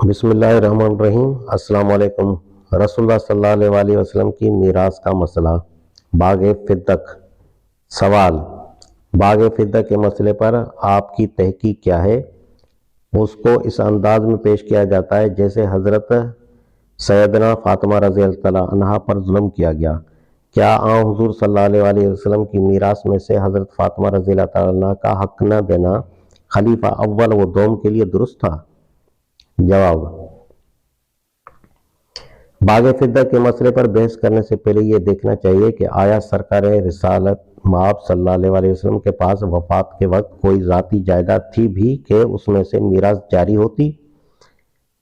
بسم اللہ الرحمن الرحیم۔ السلام علیکم۔ رسول اللہ صلی اللہ علیہ وسلم کی میراث کا مسئلہ، باغ فدق۔ سوال: باغ فدق کے مسئلے پر آپ کی تحقیق کیا ہے؟ اس کو اس انداز میں پیش کیا جاتا ہے جیسے حضرت سیدنا فاطمہ رضی اللہ عنہا پر ظلم کیا گیا۔ کیا آن حضور صلی اللہ علیہ وسلم کی میراث میں سے حضرت فاطمہ رضی اللہ عنہا کا حق نہ دینا خلیفہ اول و دوم کے لیے درست تھا؟ جواب: باغ فدق کے مسئلے پر بحث کرنے سے پہلے یہ دیکھنا چاہیے کہ آیا سرکار رسالت مآب صلی اللہ علیہ وسلم کے پاس وفات کے وقت کوئی ذاتی جائیداد تھی بھی کہ اس میں سے میراث جاری ہوتی؟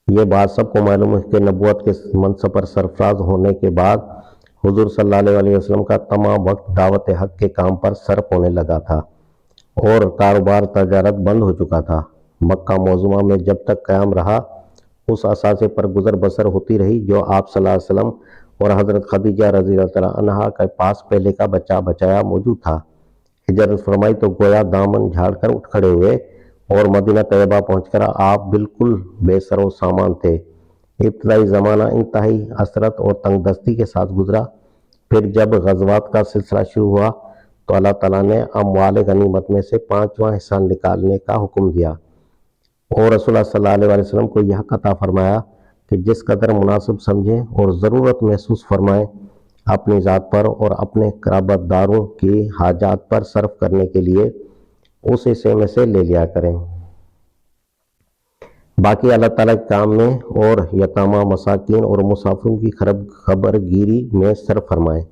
یہ بات سب کو معلوم ہے کہ نبوت کے منصب پر سرفراز ہونے کے بعد حضور صلی اللہ علیہ وسلم کا تمام وقت دعوت حق کے کام پر صرف ہونے لگا تھا اور کاروبار تجارت بند ہو چکا تھا۔ مکہ معظمہ میں جب تک قیام رہا اس اثاثے پر گزر بسر ہوتی رہی جو آپ صلی اللہ علیہ وسلم اور حضرت خدیجہ رضی اللہ عنہا کے پاس پہلے کا بچا بچایا موجود تھا۔ ہجرت فرمائی تو گویا دامن جھاڑ کر اٹھ کھڑے ہوئے اور مدینہ طیبہ پہنچ کر آپ بالکل بے سر و سامان تھے۔ ابتدائی زمانہ انتہائی حسرت اور تنگ دستی کے ساتھ گزرا۔ پھر جب غزوات کا سلسلہ شروع ہوا تو اللہ تعالیٰ نے اموال غنیمت میں سے 5واں حصہ نکالنے کا حکم دیا اور رسول اللہ صلی اللہ علیہ وسلم کو یہ حق عطا فرمایا کہ جس قدر مناسب سمجھیں اور ضرورت محسوس فرمائیں اپنی ذات پر اور اپنے قرابت داروں کی حاجات پر صرف کرنے کے لیے اس حصے میں سے لے لیا کریں۔ باقی اللہ تعالیٰ کے کام میں اور یتامہ، مساکین اور مسافروں کی خبر گیری میں صرف فرمائیں۔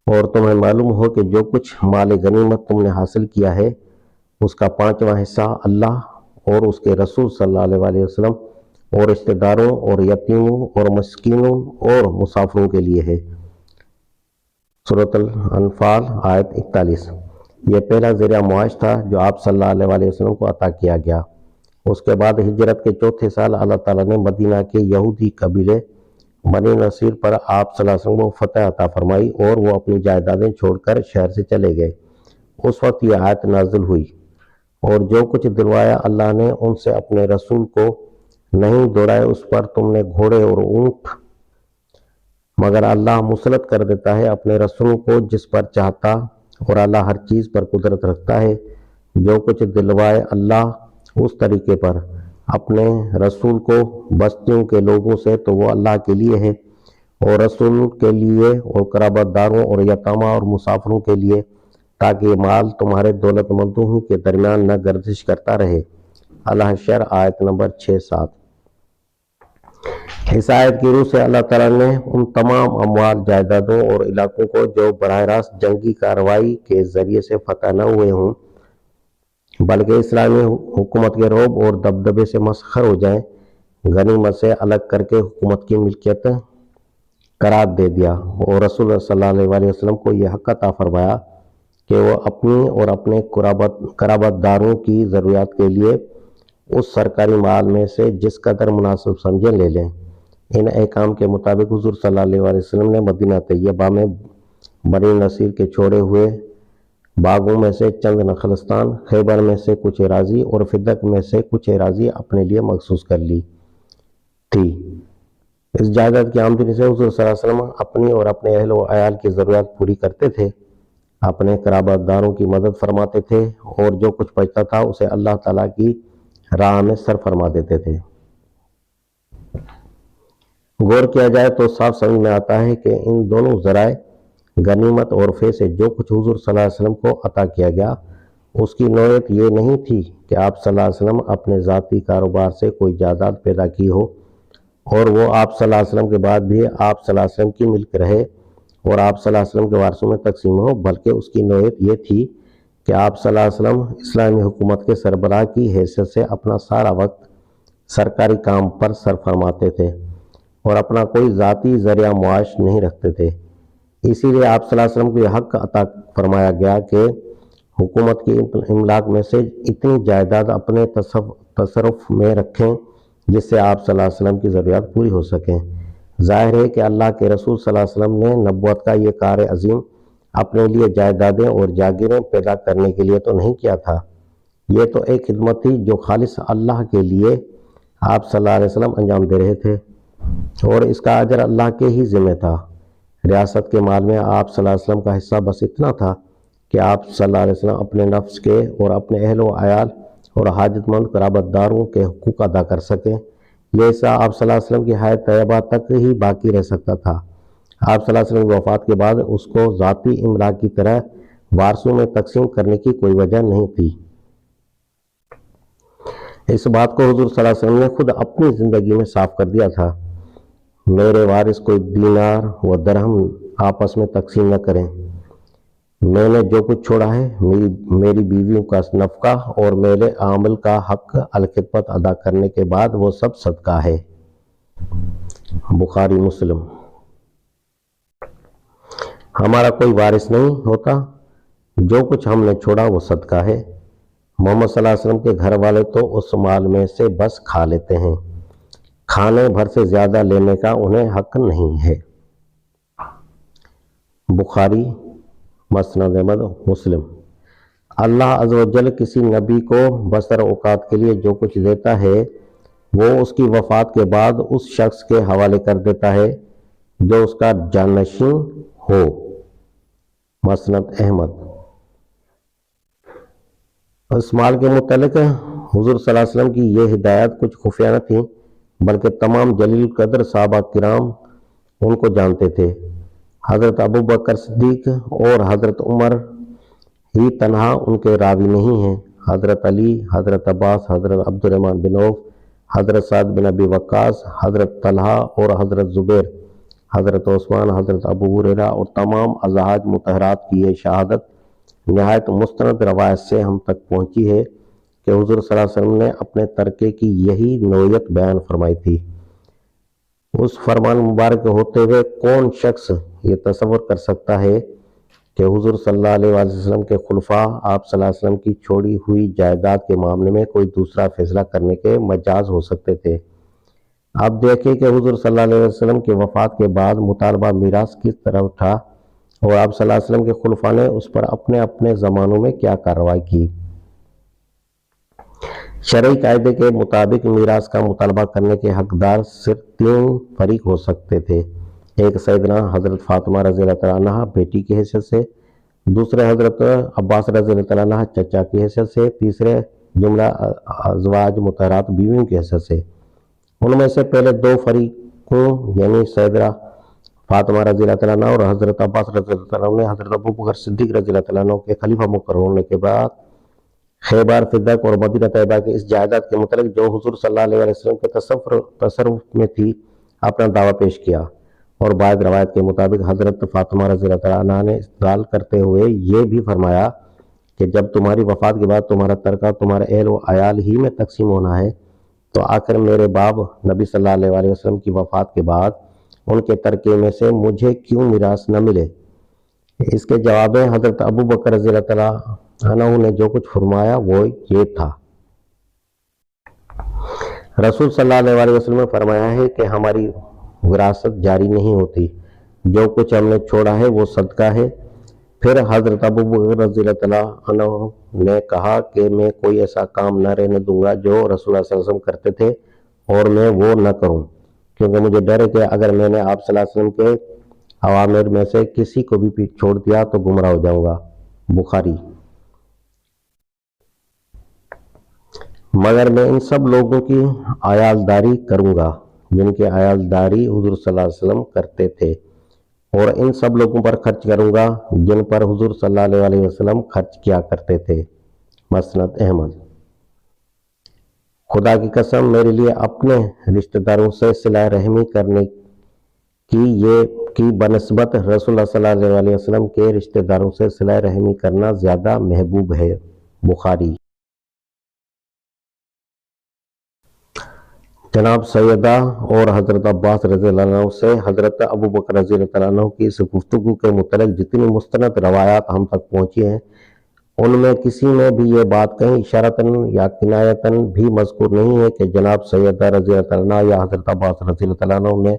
اور تمہیں معلوم ہو کہ جو کچھ مال غنیمت تم نے حاصل کیا ہے اس کا 5واں حصہ اللہ اور اس کے رسول صلی اللہ علیہ وسلم اور رشتہ داروں اور یتیموں اور مسکینوں اور مسافروں کے لیے ہے۔ سورۃ الانفال آیت 41۔ یہ پہلا ذریعہ معاش تھا جو آپ صلی اللہ علیہ وسلم کو عطا کیا گیا۔ اس کے بعد ہجرت کے چوتھے سال اللہ تعالیٰ نے مدینہ کے یہودی قبیلے بنی نصیر پر آپ صلی اللہ علیہ وسلم کو فتح عطا فرمائی اور وہ اپنی جائیدادیں چھوڑ کر شہر سے چلے گئے۔ اس وقت یہ آیت نازل ہوئی: اور جو کچھ دلوایا اللہ نے ان سے اپنے رسول کو نہیں دوڑائے اس پر تم نے گھوڑے اور اونٹ، مگر اللہ مسلط کر دیتا ہے اپنے رسولوں کو جس پر چاہتا اور اللہ ہر چیز پر قدرت رکھتا ہے۔ جو کچھ دلوائے اللہ اس طریقے پر اپنے رسول کو بستیوں کے لوگوں سے تو وہ اللہ کے لیے ہے اور رسول کے لیے اور قرابت داروں اور یتامہ اور مسافروں کے لیے، تاکہ یہ مال تمہارے دولت مندوں کے درمیان نہ گردش کرتا رہے۔ الحشر آیت نمبر 6-7۔ اس آیت کی روح سے اللہ تعالیٰ نے ان تمام اموال، جائیدادوں اور علاقوں کو جو براہ راست جنگی کارروائی کے ذریعے سے فتح نہ ہوئے ہوں بلکہ اسلامی حکومت کے رعب اور دبدبے سے مسخر ہو جائیں، غنیمت سے الگ کر کے حکومت کی ملکیت قرار دے دیا اور رسول اللہ صلی اللہ علیہ وسلم کو یہ حق عطا فرمایا کہ وہ اپنی اور اپنے قرابت داروں کی ضروریات کے لیے اس سرکاری مال میں سے جس قدر مناسب سمجھیں لے لیں۔ ان احکام کے مطابق حضور صلی اللہ علیہ وسلم نے مدینہ طیبہ میں بنی نصیر کے چھوڑے ہوئے باغوں میں سے چند نخلستان، خیبر میں سے کچھ اراضی اور فدق میں سے کچھ اراضی اپنے لیے مخصوص کر لی تھی۔ اس جائیداد کی آمدنی سے حضور صلی اللہ علیہ وسلم اپنی اور اپنے اہل و عیال کی ضروریات پوری کرتے تھے، اپنے قرابت داروں کی مدد فرماتے تھے اور جو کچھ بچتا تھا اسے اللہ تعالیٰ کی راہ میں صرف فرما دیتے تھے۔ غور کیا جائے تو صاف سمجھ میں آتا ہے کہ ان دونوں ذرائع غنیمت اور فے سے جو کچھ حضور صلی اللہ علیہ وسلم کو عطا کیا گیا اس کی نوعیت یہ نہیں تھی کہ آپ صلی اللہ علیہ وسلم اپنے ذاتی کاروبار سے کوئی جائیداد پیدا کی ہو اور وہ آپ صلی اللہ علیہ وسلم کے بعد بھی آپ صلی اللہ علیہ وسلم کی ملک رہے اور آپ صلی اللہ علیہ وسلم کے وارثوں میں تقسیم ہو، بلکہ اس کی نوعیت یہ تھی کہ آپ صلی اللہ علیہ وسلم اسلامی حکومت کے سربراہ کی حیثیت سے اپنا سارا وقت سرکاری کام پر صرف فرماتے تھے اور اپنا کوئی ذاتی ذریعہ معاش نہیں رکھتے تھے۔ اسی لیے آپ صلی اللہ علیہ وسلم کو یہ حق عطا فرمایا گیا کہ حکومت کی املاک میں سے اتنی جائیداد اپنے تصرف میں رکھیں جس سے آپ صلی اللہ علیہ وسلم کی ضروریات پوری ہو سکیں۔ ظاہر ہے کہ اللہ کے رسول صلی اللہ علیہ وسلم نے نبوت کا یہ کار عظیم اپنے لیے جائیدادیں اور جاگیریں پیدا کرنے کے لیے تو نہیں کیا تھا، یہ تو ایک خدمت تھی جو خالص اللہ کے لیے آپ صلی اللہ علیہ وسلم انجام دے رہے تھے، اور اس کا اجر اللہ کے ہی ذمہ تھا۔ ریاست کے مال میں آپ صلی اللہ علیہ وسلم کا حصہ بس اتنا تھا کہ آپ صلی اللہ علیہ وسلم اپنے نفس کے اور اپنے اہل و عیال اور حاجت مند قرابت داروں کے حقوق ادا کر سکیں۔ یہ حصہ آپ صلی اللہ علیہ وسلم کی حیات طیبہ تک ہی باقی رہ سکتا تھا۔ آپ صلی اللہ علیہ وسلم کی وفات کے بعد اس کو ذاتی املاک کی طرح وارثوں میں تقسیم کرنے کی کوئی وجہ نہیں تھی۔ اس بات کو حضور صلی اللہ علیہ وسلم نے خود اپنی زندگی میں صاف کر دیا تھا، میرے وارث کوئی دینار و درہم آپس میں تقسیم نہ کریں۔ میں نے جو کچھ چھوڑا ہے، میری بیویوں کا نفقہ اور میرے عامل کا حق الخدمت ادا کرنے کے بعد وہ سب صدقہ ہے۔ بخاری مسلم۔ ہمارا کوئی وارث نہیں ہوتا، جو کچھ ہم نے چھوڑا وہ صدقہ ہے۔ محمد صلی اللہ علیہ وسلم کے گھر والے تو اس مال میں سے بس کھا لیتے ہیں، کھانے بھر سے زیادہ لینے کا انہیں حق نہیں ہے۔ بخاری مسند احمد مسلم۔ اللہ عز و جل کسی نبی کو بسر اوقات کے لیے جو کچھ دیتا ہے وہ اس کی وفات کے بعد اس شخص کے حوالے کر دیتا ہے جو اس کا جانشین ہو۔ مسند احمد۔ اس مال کے متعلق حضور صلی اللہ علیہ وسلم کی یہ ہدایت کچھ خفیہ نہ تھی، بلکہ تمام جلیل قدر صحابہ کرام ان کو جانتے تھے۔ حضرت ابو بکر صدیق اور حضرت عمر ہی تنہا ان کے راوی نہیں ہیں، حضرت علی، حضرت عباس، حضرت عبد الرحمن بن عوف، حضرت سعد بن ابی وقاص، حضرت طلحہ اور حضرت زبیر، حضرت عثمان، حضرت ابو ہریرہ اور تمام ازواج مطہرات کی یہ شہادت نہایت مستند روایت سے ہم تک پہنچی ہے کہ حضور صلی اللہ علیہ وسلم نے اپنے ترکے کی یہی نوعیت بیان فرمائی تھی۔ اس فرمان مبارک ہوتے ہوئے کون شخص یہ تصور کر سکتا ہے کہ حضور صلی اللہ علیہ وآلہ وسلم کے خلفاء آپ صلی اللہ علیہ وسلم کی چھوڑی ہوئی جائیداد کے معاملے میں کوئی دوسرا فیصلہ کرنے کے مجاز ہو سکتے تھے؟ اب دیکھیں کہ حضور صلی اللہ علیہ وسلم کی وفات کے بعد مطالبہ میراث کس طرح اٹھا اور آپ صلی اللہ علیہ وسلم کے خلفاء نے اس پر اپنے اپنے زمانوں میں کیا کارروائی کی۔ شرعی قاعدے کے مطابق میراث کا مطالبہ کرنے کے حقدار صرف 3 فریق ہو سکتے تھے، ایک سیدنا حضرت فاطمہ رضی اللہ تعالیٰ عنہ بیٹی کی حیثیت سے، دوسرے حضرت عباس رضی اللہ تعالیٰ عنہ چچا کی حیثیت سے، تیسرے جملہ ازواج مطہرات بیویوں کی حیثیت سے۔ ان میں سے پہلے 2 فریقوں یعنی سیدنا فاطمہ رضی اللہ تعالیٰ عنہ اور حضرت عباس رضی اللہ تعالیٰ عنہ نے حضرت ابو بکر صدیق رضی اللہ تعالیٰ عنہ کے خلیفہ مقرر ہونے کے بعد خیبر، فدق اور مدینہ طیبہ کے اس جائیداد کے متعلق جو حضور صلی اللہ علیہ وسلم کے تصرف میں تھی اپنا دعویٰ پیش کیا، اور بعض روایت کے مطابق حضرت فاطمہ رضی اللہ تعالیٰ عنہ نے استدلال کرتے ہوئے یہ بھی فرمایا کہ جب تمہاری وفات کے بعد تمہارا ترکہ تمہارے اہل و عیال ہی میں تقسیم ہونا ہے تو آخر میرے باب نبی صلی اللہ علیہ وآلہ وسلم کی وفات کے بعد ان کے ترکے میں سے مجھے کیوں میراث نہ ملے؟ اس کے جواب میں حضرت ابو بکر رضی اللہ تعالیٰ عنہ نے جو کچھ فرمایا وہ یہ تھا۔ رسول صلی اللہ علیہ وسلم نے فرمایا ہے کہ ہماری وراثت جاری نہیں ہوتی، جو کچھ ہم نے چھوڑا ہے وہ صدقہ ہے۔ پھر حضرت ابو بکر رضی اللہ تعالیٰ عنہ نے کہا کہ میں کوئی ایسا کام نہ رہنے دوں گا جو رسول اللہ صلی اللہ علیہ وسلم کرتے تھے اور میں وہ نہ کروں، کیونکہ مجھے ڈر ہے کہ اگر میں نے آپ صلی اللہ علیہ وسلم کے اوامر میں سے کسی کو بھی چھوڑ دیا تو گمراہ ہو جاؤں گا۔ بخاری۔ مگر میں ان سب لوگوں کی عیالداری کروں گا جن کی عیالداری حضور صلی اللہ علیہ وسلم کرتے تھے، اور ان سب لوگوں پر خرچ کروں گا جن پر حضور صلی اللہ علیہ وسلم خرچ کیا کرتے تھے۔ مسند احمد۔ خدا کی قسم میرے لیے اپنے رشتہ داروں سے صلہ رحمی کرنے کی بنسبت رسول اللہ صلی اللہ علیہ وسلم کے رشتہ داروں سے صلہ رحمی کرنا زیادہ محبوب ہے۔ بخاری۔ جناب سیدہ اور حضرت عباس رضی اللہ عنہ سے حضرت ابو بکر رضی اللہ عنہ کی اس گفتگو کے متعلق جتنی مستند روایات ہم تک پہنچی ہیں ان میں کسی میں بھی یہ بات کہیں اشارتاً یا کنایتاً بھی مذکور نہیں ہے کہ جناب سیدہ رضی اللہ عنہ یا حضرت عباس رضی اللہ عنہ نے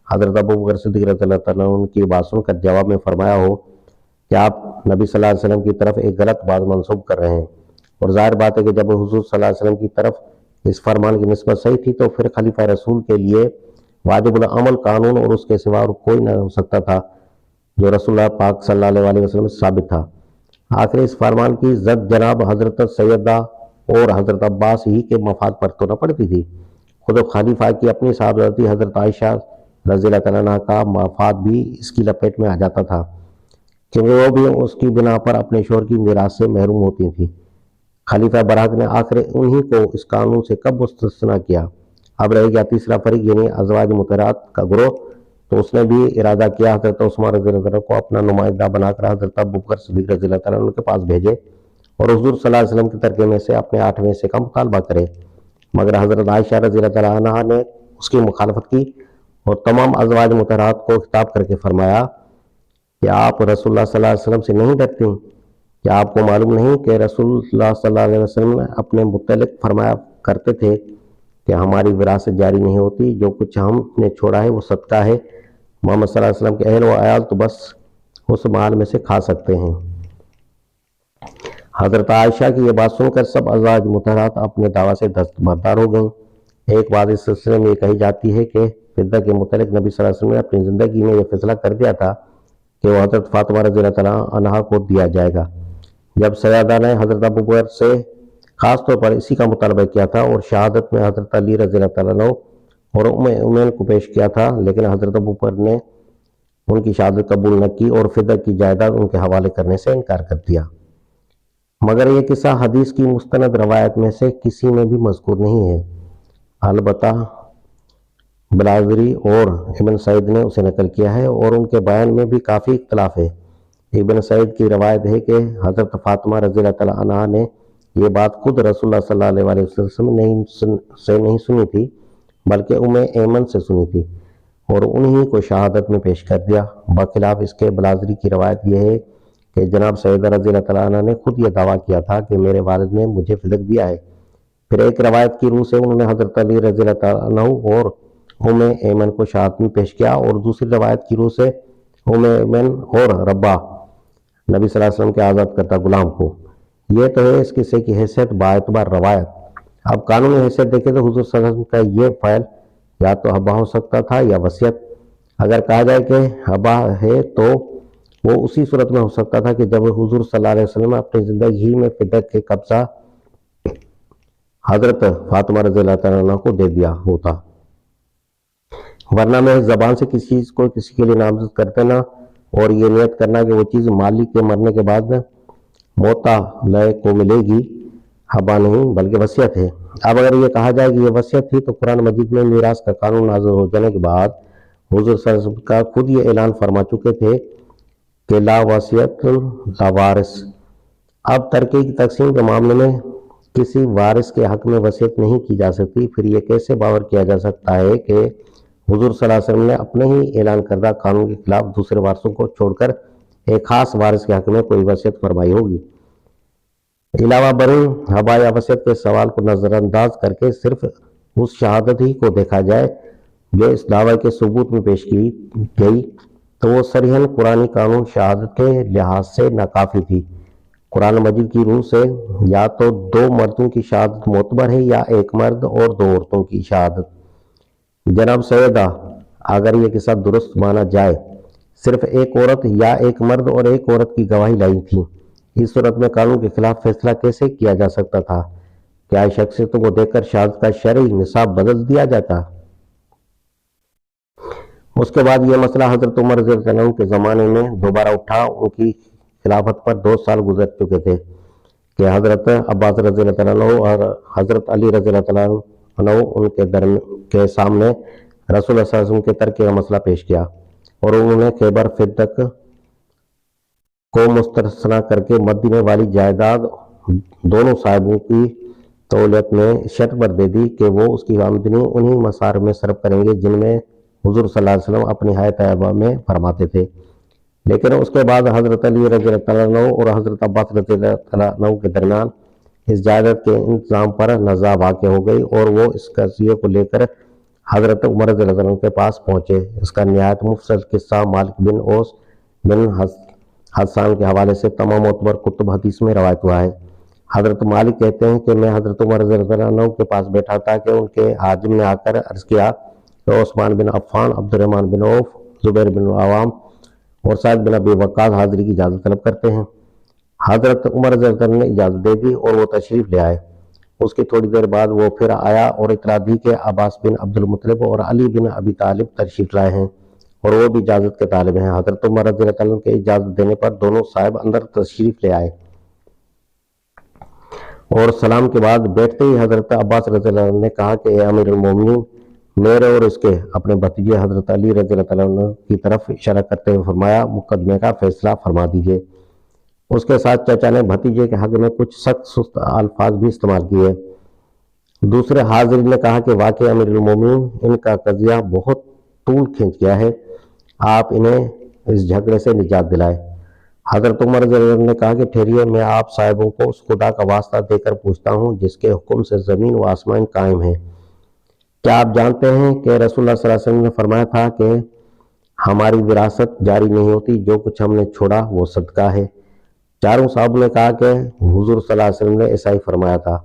حضرت ابو بکر صدیق رضی اللہ عنہ کی بات سن کر جواب میں فرمایا ہو کہ آپ نبی صلی اللہ علیہ وسلم کی طرف ایک غلط بات منسوب کر رہے ہیں، اور ظاہر بات ہے کہ جب حضور صلی اللہ علیہ وسلم کی طرف اس فرمان کی نسبت صحیح تھی تو پھر خلیفہ رسول کے لیے واجب العمل قانون اور اس کے سوا اور کوئی نہ ہو سکتا تھا جو رسول اللہ پاک صلی اللہ علیہ وسلم سے ثابت تھا۔ آخر اس فرمان کی زد جناب حضرت سیدہ اور حضرت عباس ہی کے مفاد پر تو نہ پڑتی تھی، خود خلیفہ کی اپنی صاحبزادی حضرت عائشہ رضی اللہ تعالیٰ عنہ کا مفاد بھی اس کی لپیٹ میں آ جاتا تھا، کیونکہ وہ بھی اس کی بنا پر اپنے شوہر کی میراث سے محروم ہوتی تھیں۔ خلیفہ برحق نے آخر انہی کو اس قانون سے کب مستثنیٰ کیا؟ اب رہ گیا تیسرا فریق یعنی ازواج مطہرات کا گروہ، تو اس نے بھی ارادہ کیا حضرت عثمان رضی اللہ عنہ کو اپنا نمائندہ بنا کر حضرت ابوبکر صدیق رضی اللہ تعالیٰ عنہ کے پاس بھیجے اور حضور صلی اللہ علیہ وسلم کے ترکے میں سے اپنے 8ویں حصے کا مطالبہ کرے، مگر حضرت عائشہ رضی اللہ تعالیٰ عنہ نے اس کی مخالفت کی اور تمام ازواج مطہرات کو خطاب کر کے فرمایا کہ آپ رسول اللہ صلی اللہ علیہ وسلم سے نہیں ڈرتی؟ کیا آپ کو معلوم نہیں کہ رسول اللہ صلی اللہ علیہ وسلم اپنے متعلق فرمایا کرتے تھے کہ ہماری وراثت جاری نہیں ہوتی، جو کچھ ہم نے چھوڑا ہے وہ صدقہ ہے، محمد صلی اللہ علیہ وسلم کے اہل و عیال تو بس اس مال میں سے کھا سکتے ہیں۔ حضرت عائشہ کی یہ بات سن کر سب ازواج مطہرات اپنے دعویٰ سے دستبردار ہو گئیں۔ ایک بات اس سلسلے میں یہ کہی جاتی ہے کہ فدہ کے متعلق نبی صلی اللہ علیہ وسلم نے اپنی زندگی میں یہ فیصلہ کر دیا تھا کہ وہ حضرت فاطمہ رضی اللہ تعالیٰ عنہا کو دیا جائے گا۔ جب سیدہ نے حضرت ابوبکر سے خاص طور پر اسی کا مطالبہ کیا تھا اور شہادت میں حضرت علی رضی اللہ تعالیٰ عنہ اور ایمن کو پیش کیا تھا، لیکن حضرت ابوبکر نے ان کی شہادت قبول نہ کی اور فدہ کی جائیداد ان کے حوالے کرنے سے انکار کر دیا۔ مگر یہ قصہ حدیث کی مستند روایت میں سے کسی میں بھی مذکور نہیں ہے، البتہ بلازری اور ابن سعید نے اسے نقل کیا ہے اور ان کے بیان میں بھی کافی اختلاف ہے۔ ابن سعید کی روایت ہے کہ حضرت فاطمہ رضی اللہ تعالیٰ عنہ نے یہ بات خود رسول اللہ صلی اللہ علیہ وسلم سے نہیں سنی تھی بلکہ ایمن سے سنی تھی اور انہی کو شہادت میں پیش کر دیا۔ بخلاف اس کے بلازری کی روایت یہ ہے کہ جناب سیدہ رضی اللہ تعالیٰ عنہ نے خود یہ دعویٰ کیا تھا کہ میرے والد نے مجھے فدق دیا ہے۔ پھر ایک روایت کی روح سے انہوں نے حضرت علی رضی اللہ تعالیٰ عنہ اور ایمن کو شہادت میں پیش کیا اور دوسری روایت کی روح سے ایمن اور ربا نبی صلی اللہ علیہ وسلم کے آزاد کردہ غلام کو۔ یہ تو ہے اس قصے کی حیثیت باعتبار روایت۔ اب قانونی حیثیت دیکھیں تو حضور صلی اللہ علیہ وسلم کا یہ فعل یا تو ہبہ ہو سکتا تھا یا وصیت۔ اگر کہا جائے کہ ہبہ ہے تو وہ اسی صورت میں ہو سکتا تھا کہ جب حضور صلی اللہ علیہ وسلم اپنی زندگی میں فدہ کے قبضہ حضرت فاطمہ رضی اللہ تعالیٰ عنہ کو دے دیا ہوتا، ورنہ میں زبان سے کسی چیز کو کسی کے لیے نامزد کر دینا اور یہ نیت کرنا کہ وہ چیز مالک کے مرنے کے بعد موتا لئے کو ملے گی، ہبہ نہیں بلکہ وصیت ہے۔ اب اگر یہ کہا جائے کہ یہ وصیت تھی تو قرآن مجید میں میراث کا قانون نازل ہو جانے کے بعد حضور صلی اللہ علیہ وسلم کا خود یہ اعلان فرما چکے تھے کہ لا وصیت لا وارث۔ اب ترکے کی تقسیم کے معاملے میں کسی وارث کے حق میں وصیت نہیں کی جا سکتی، پھر یہ کیسے باور کیا جا سکتا ہے کہ حضور صلی اللہ علیہ وسلم نے اپنے ہی اعلان کردہ قانون کے خلاف دوسرے وارثوں کو چھوڑ کر ایک خاص وارث کے حق میں کوئی وصیت فرمائی ہوگی؟ علاوہ برین ہبہ یا وصیت کے سوال کو نظر انداز کر کے صرف اس شہادت ہی کو دیکھا جائے جو اس دعوے کے ثبوت میں پیش کی گئی تو وہ صریحاً قرآنی قانون شہادت کے لحاظ سے ناکافی تھی۔ قرآن مجید کی روح سے یا تو 2 مردوں کی شہادت معتبر ہے یا 1 مرد اور 2 عورتوں کی شہادت۔ جناب سیدہ، اگر یہ قصہ درست مانا جائے صرف 1 عورت یا 1 مرد اور 1 عورت کی گواہی لائی تھی، اس صورت میں قانون کے خلاف فیصلہ کیسے کیا جا سکتا تھا؟ کیا شخصیتوں کو دیکھ کر شہادت کا شرعی نصاب بدل دیا جاتا؟ اس کے بعد یہ مسئلہ حضرت عمر رضی اللہ عنہ کے زمانے میں دوبارہ اٹھا۔ ان کی خلافت پر 2 سال گزر چکے تھے کہ حضرت عباس رضی اللہ عنہ اور حضرت علی رضی اللہ عنہ ان کے سامنے رسول اللہ صلی اللہ علیہ وسلم کے ترک کا مسئلہ پیش کیا اور انہوں نے خیبر فدق کو مستثنیٰ کر کے مدینے والی جائیداد دونوں صاحبوں کی تولیت میں شرط پر دے دی کہ وہ اس کی آمدنی انہی مسار میں صرف کریں گے جن میں حضور صلی اللہ علیہ وسلم اپنی حیات طیبہ میں فرماتے تھے۔ لیکن اس کے بعد حضرت علی رضی اللہ عنہ اور حضرت عباس رضی اللہ عنہ کے درمیان اس جائیداد کے انتظام پر نزاع واقع ہو گئی اور وہ اس قضیے کو لے کر حضرت عمر رضی اللہ عنہ کے پاس پہنچے۔ اس کا نہایت مفصل قصہ مالک بن اوس بن حسان کے حوالے سے تمام معتبر کتب حدیث میں روایت ہوا ہے۔ حضرت مالک کہتے ہیں کہ میں حضرت عمر رضی اللہ عنہ کے پاس بیٹھا تھا کہ ان کے حاجم نے آ کر عرض کیا کہ عثمان بن عفان، عبد الرحمن بن عوف، زبیر بن عوام اور سعد بن ابی وقاص حاضری کی اجازت طلب کرتے ہیں۔ حضرت عمر رضی اللہ عنہ نے اجازت دے دی اور وہ تشریف لے آئے۔ اس کی تھوڑی دیر بعد وہ پھر آیا اور اطلاع دی کہ عباس بن عبد المطلب اور علی بن ابی طالب تشریف لائے ہیں اور وہ بھی اجازت کے طالب ہیں۔ حضرت عمر رضی اللہ عنہ کے اجازت دینے پر دونوں صاحب اندر تشریف لے آئے اور سلام کے بعد بیٹھتے ہی حضرت عباس رضی اللہ عنہ نے کہا کہ اے امیر المومنین، میرے اور اس کے اپنے بھتیجے حضرت علی رضی اللہ عنہ کی طرف اشارہ کرتے ہوئے فرمایا، مقدمے کا فیصلہ فرما دیجئے۔ اس کے ساتھ چچا نے بھتیجے کے حق میں کچھ سخت سست الفاظ بھی استعمال کیے۔ دوسرے حاضرین نے کہا کہ واقعی امیر المومنین، ان کا قضیہ بہت طول کھینچ گیا ہے، آپ انہیں اس جھگڑے سے نجات دلائے۔ حضرت عمر رضی اللہ عنہ نے کہا کہ ٹھہریے، میں آپ صاحبوں کو اس خدا کا واسطہ دے کر پوچھتا ہوں جس کے حکم سے زمین و آسمان قائم ہیں۔ کیا آپ جانتے ہیں کہ رسول اللہ صلی اللہ علیہ وسلم نے فرمایا تھا کہ ہماری وراثت جاری نہیں ہوتی، جو کچھ ہم نے چھوڑا وہ صدقہ ہے؟ چاروں صحابوں نے کہا کہ حضور صلی اللہ علیہ وسلم نے ایسا ہی فرمایا تھا۔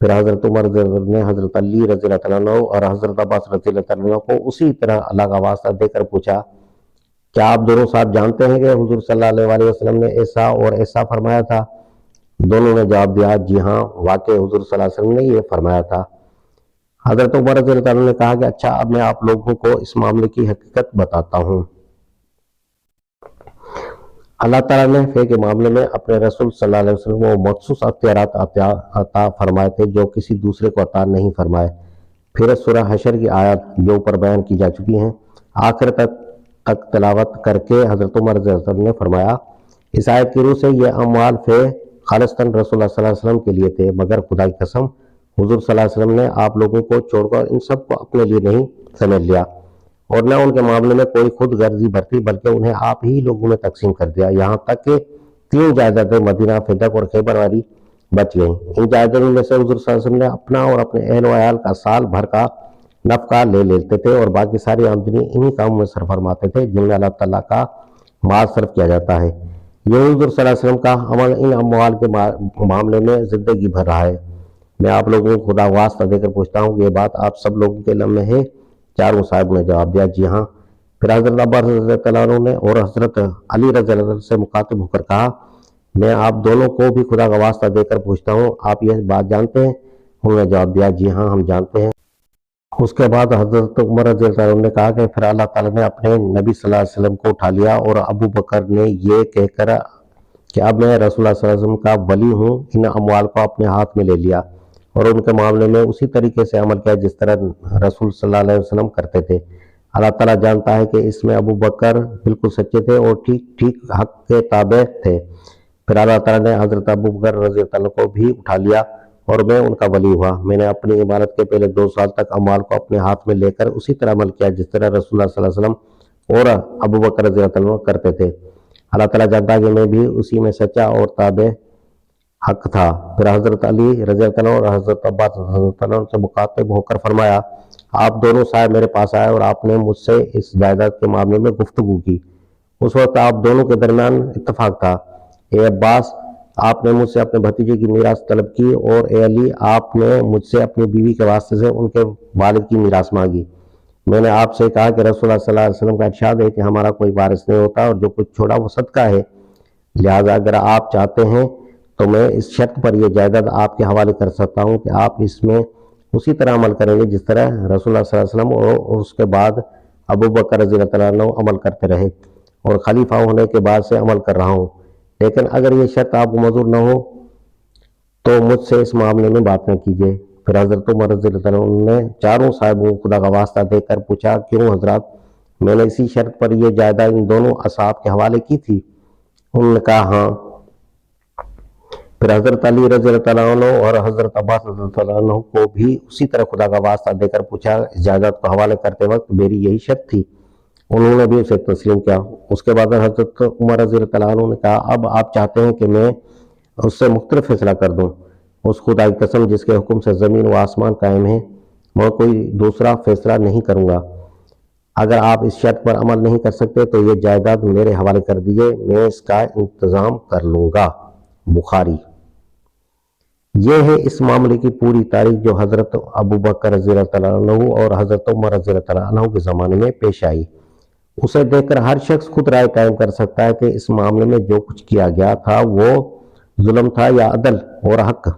پھر حضرت عمر رضی اللہ عنہ نے حضرت علی رضی اللہ عنہ اور حضرت عباس رضی اللہ عنہ کو اسی طرح اللہ کا واسطہ دے کر پوچھا، کیا آپ دونوں صاحب جانتے ہیں کہ حضور صلی اللہ علیہ وسلم نے ایسا اور ایسا فرمایا تھا؟ دونوں نے جواب دیا، جی ہاں، واقعی حضور صلی اللہ علیہ وسلم نے یہ فرمایا تھا۔ حضرت عمر رضی اللہ عنہ نے کہا کہ اچھا، اب میں آپ لوگوں کو اس معاملے کی حقیقت بتاتا ہوں۔ اللہ تعالیٰ نے فے کے معاملے میں اپنے رسول صلی اللہ علیہ وسلم کو مخصوص اختیارات عطا فرمائے تھے جو کسی دوسرے کو عطا نہیں فرمائے۔ پھر سورہ حشر کی آیات جو اوپر بیان کی جا چکی ہیں آخر تک تلاوت کر کے حضرت عمر رضی اللہ عنہ نے فرمایا، اس آیت کی روح سے یہ اموال فے خالصتاً رسول اللہ صلی اللہ علیہ وسلم کے لیے تھے، مگر خدا کی قسم حضور صلی اللہ علیہ وسلم نے آپ لوگوں کو چھوڑ کر ان سب کو اپنے لیے نہیں سمجھ لیا اور نہ ان کے معاملے میں کوئی خود غرضی برتی، بلکہ انہیں آپ ہی لوگوں میں تقسیم کر دیا، یہاں تک کہ 3 جائیدادیں مدینہ، فدق اور خیبر والی بچ گئیں۔ ان جائیدادوں میں سے حضور صلی اللہ علیہ وسلم نے اپنا اور اپنے اہل و عیال کا سال بھر کا نفقہ لے لیتے تھے اور باقی ساری آمدنی انہی کاموں میں صرف فرماتے تھے جن میں اللہ تعالیٰ کا مال صرف کیا جاتا ہے۔ یہ حضور صلی اللہ علیہ وسلم کا عمل ان اموال کے معاملے میں زندگی بھر رہا ہے۔ میں آپ لوگوں کو خدا واسطہ دے کر پوچھتا ہوں کہ یہ بات آپ سب لوگوں کے علم میں ہے؟ چاروں صاحب نے جواب دیا، جی ہاں۔ پھر حضرت عباس رضی اللہ عنہ نے اور حضرت علی رضی اللہ عنہ سے مخاطب ہو کر کہا، میں آپ دونوں کو بھی خدا کا واسطہ دے کر پوچھتا ہوں، آپ یہ بات جانتے ہیں؟ انہوں نے جواب دیا، جی ہاں، ہم جانتے ہیں۔ اس کے بعد حضرت عمر رضی اللہ عنہ نے کہا کہ پھر اللہ تعالیٰ نے اپنے نبی صلی اللہ علیہ وسلم کو اٹھا لیا اور ابو بکر نے یہ کہہ کر کہ اب میں رسول اللہ صلی اللہ علیہ وسلم کا ولی ہوں، ان اموال کو اپنے ہاتھ میں لے لیا اور ان کے معاملے میں اسی طریقے سے عمل کیا جس طرح رسول صلی اللہ علیہ وسلم کرتے تھے۔ اللہ تعالیٰ جانتا ہے کہ اس میں ابو بکر بالکل سچے تھے اور ٹھیک حق کے تابع تھے۔ پھر اللہ تعالیٰ نے حضرت ابو بکر رضی اللہ عنہ کو بھی اٹھا لیا اور میں ان کا ولی ہوا۔ میں نے اپنی عمارت کے پہلے 2 سال تک اموال کو اپنے ہاتھ میں لے کر اسی طرح عمل کیا جس طرح رسول اللہ صلی اللہ علیہ وسلم اور ابو بکر رضی اللہ عنہ کرتے تھے۔ اللہ تعالیٰ جانتا ہے کہ میں بھی اسی میں سچا اور تابع حق تھا۔ پھر حضرت علی رضی اللہ عنہ اور حضرت عباس رضی اللہ عنہ سے مخاطب ہو کر فرمایا، آپ دونوں صاحب میرے پاس آئے اور آپ نے مجھ سے اس جائیداد کے معاملے میں گفتگو کی۔ اس وقت آپ دونوں کے درمیان اتفاق تھا۔ اے عباس، آپ نے مجھ سے اپنے بھتیجے کی میراث طلب کی اور اے علی، آپ نے مجھ سے اپنی بیوی کے واسطے سے ان کے والد کی میراث مانگی۔ میں نے آپ سے کہا کہ رسول اللہ صلی اللہ علیہ وسلم کا ارشاد ہے کہ ہمارا کوئی وارث نہیں ہوتا اور جو کچھ چھوڑا وہ صدقہ ہے، لہٰذا اگر آپ چاہتے ہیں تو میں اس شرط پر یہ جائیداد آپ کے حوالے کر سکتا ہوں کہ آپ اس میں اسی طرح عمل کریں گے جس طرح رسول اللہ صلی اللہ علیہ وسلم اور اس کے بعد ابو بکر رضی اللہ عنہ عمل کرتے رہے اور خلیفہ ہونے کے بعد سے عمل کر رہا ہوں، لیکن اگر یہ شرط آپ کو منظور نہ ہو تو مجھ سے اس معاملے میں بات نہ کیجیے۔ پھر حضرت عمر رضی اللہ عنہ نے چاروں صاحبوں کو خدا کا واسطہ دے کر پوچھا، کیوں حضرات؟ میں نے اسی شرط پر یہ جائیداد ان دونوں اصحاب کے حوالے کی تھی؟ انہوں نے کہا ہاں۔ پھر حضرت علی رضی اللہ عنہ اور حضرت عباس رضی اللہ عنہ کو بھی اسی طرح خدا کا واسطہ دے کر پوچھا، اس جائیداد کو حوالے کرتے وقت میری یہی شرط تھی؟ انہوں نے بھی اسے تسلیم کیا۔ اس کے بعد حضرت عمر رضی اللہ عنہ نے کہا، اب آپ چاہتے ہیں کہ میں اس سے مختلف فیصلہ کر دوں؟ اس خدا کی قسم جس کے حکم سے زمین و آسمان قائم ہیں، میں کوئی دوسرا فیصلہ نہیں کروں گا۔ اگر آپ اس شرط پر عمل نہیں کر سکتے تو یہ جائیداد میرے حوالے کر دیجیے، میں اس کا انتظام کر لوں گا۔ بخاری۔ یہ ہے اس معاملے کی پوری تاریخ جو حضرت ابو بکر رضی اللہ تعالیٰ عنہ اور حضرت عمر رضی اللہ تعالیٰ عنہ کے زمانے میں پیش آئی۔ اسے دیکھ کر ہر شخص خود رائے قائم کر سکتا ہے کہ اس معاملے میں جو کچھ کیا گیا تھا وہ ظلم تھا یا عدل اور حق۔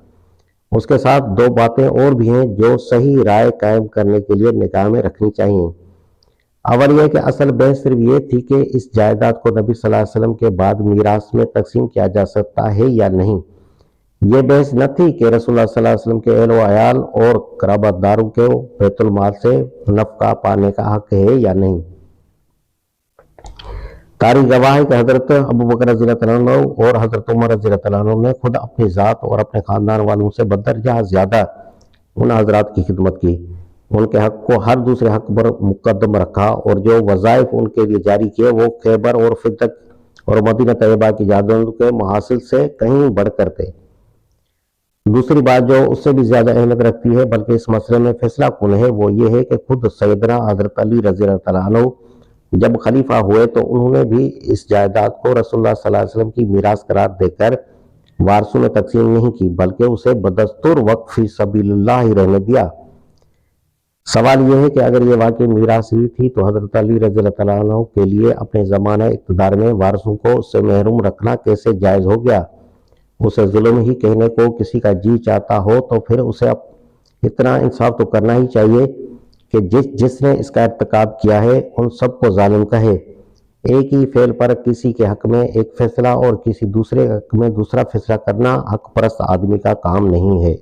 اس کے ساتھ دو باتیں اور بھی ہیں جو صحیح رائے قائم کرنے کے لیے نگاہ میں رکھنی چاہیے۔ اول یہ کہ اصل بحث صرف یہ تھی کہ اس جائیداد کو نبی صلی اللہ علیہ وسلم کے بعد میراث میں تقسیم کیا جا سکتا ہے یا نہیں۔ یہ بحث نہ تھی کہ رسول اللہ صلی اللہ علیہ وسلم کے اہل و عیال اور قرابت داروں کے بیت المال سے نفقہ پانے کا حق ہے یا نہیں۔ تاریخ گواہ ہے کہ حضرت ابو بکر رضی اللہ تعالیٰ عنہ اور حضرت عمر رضی اللہ تعالیٰ عنہ نے خود اپنی ذات اور اپنے خاندان والوں سے بدرجہ زیادہ ان حضرات کی خدمت کی، ان کے حق کو ہر دوسرے حق پر مقدم رکھا، اور جو وظائف ان کے لیے جاری کیے وہ خیبر اور فتح اور مدینہ طیبہ کی جادوں کے محاصل سے کہیں بڑھ کر تھے۔ دوسری بات جو اس سے بھی زیادہ اہمیت رکھتی ہے بلکہ اس مسئلے میں فیصلہ کن ہے وہ یہ ہے کہ خود سیدنا حضرت علی رضی اللہ تعالیٰ عنہ جب خلیفہ ہوئے تو انہوں نے بھی اس جائیداد کو رسول اللہ صلی اللہ علیہ وسلم کی میراث قرار دے کر وارثوں میں تقسیم نہیں کی بلکہ اسے بدستور وقف فی سبیل اللہ ہی رہنے دیا۔ سوال یہ ہے کہ اگر یہ واقعی میراث ہی تھی تو حضرت علی رضی اللہ تعالیٰ عنہ کے لیے اپنے زمانہ اقتدار میں وارثوں کو اس سے محروم رکھنا کیسے جائز ہو گیا؟ اسے ظلم ہی کہنے کو کسی کا جی چاہتا ہو تو پھر اسے اتنا انصاف تو کرنا ہی چاہیے کہ جس نے اس کا ارتکاب کیا ہے ان سب کو ظالم کہے۔ ایک ہی فعل پر کسی کے حق میں ایک فیصلہ اور کسی دوسرے کے حق میں دوسرا فیصلہ کرنا حق پرست آدمی کا کام نہیں ہے۔